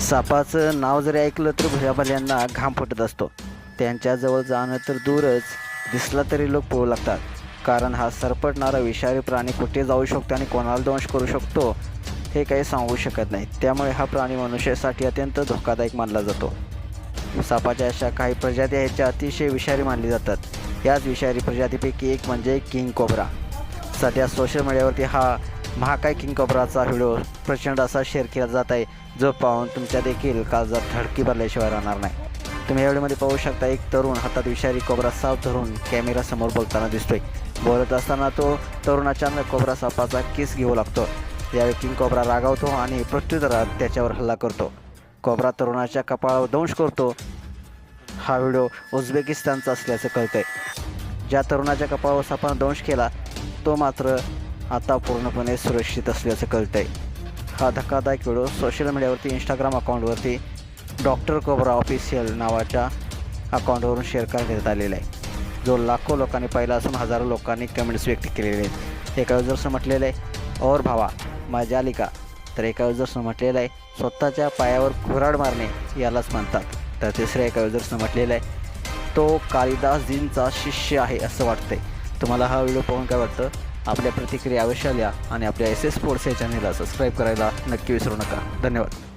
सापाचं नाव जरी ऐकलं तर भुयाभाल्यांना घाम फुटत असतो. त्यांच्याजवळ जाणं तर दूरच, दिसला तरी लोक पळू लागतात. कारण हा सरपटणारा विषारी प्राणी कुठे जाऊ शकतो आणि कोणाला दंश करू शकतो हे काही सांगू शकत नाही. त्यामुळे हा प्राणी मनुष्यासाठी अत्यंत धोकादायक मानला जातो. सापाच्या अशा काही प्रजाती आहेत ज्या अतिशय विषारी मानली जातात. याच विषारी प्रजातीपैकी एक म्हणजे किंग कोब्रा. सध्या सोशल मीडियावरती हा महाकाय किंग कोब्राचा व्हिडिओ प्रचंड असा शेअर केला जात आहे, जो पाहून तुमच्या देखील काळजात धडकी भरल्याशिवाय राहणार नाही. तुम्ही या व्हिडिओमध्ये पाहू शकता, एक तरुण हातात विषारी कोब्रा साप धरून कॅमेरासमोर बोलताना दिसतोय. बोलत असताना तो तरुण अचानक कोब्रा सापाचा किस घेऊ लागतो. यावेळी किंग कोब्रा रागावतो आणि प्रत्युत्तरात त्याच्यावर हल्ला करतो. कोब्रा तरुणाच्या कपाळावर दंश करतो. हा व्हिडिओ उझबेकिस्तानचा असल्याचं कळतंय. ज्या तरुणाच्या कपाळावर सापानं दंश केला तो मात्र आता पूर्णपणे सुरक्षित असल्याचं कळतंय. हा धक्कादायक व्हिडिओ सोशल मीडियावरती इंस्टाग्राम अकाउंटवरती डॉक्टर कोब्रा ऑफिशियल नावाच्या अकाउंटवरून शेअर करण्यात आलेला आहे, जो लाखो लोकांनी पाहिला असून हजारो लोकांनी कमेंट्स व्यक्त केलेले आहेत. एका युजर्सनं म्हटलेलं आहे, और भावा मजा आली का? तर एका युजर्सनं म्हटलेलं आहे, स्वतःच्या पायावर कुऱ्हाड मारणे यालाच म्हणतात. तर तिसऱ्या एका युजर्सनं म्हटलेलं आहे, तो कालिदासजींचा शिष्य आहे असं वाटतंय. तुम्हाला हा व्हिडिओ पाहून काय वाटतं? आपल्या प्रतिक्रिया अवश्य लिहा आणि आपल्या SS स्पोर्ट्स या चॅनलला सबस्क्राईब करायला नक्की विसरू नका. धन्यवाद.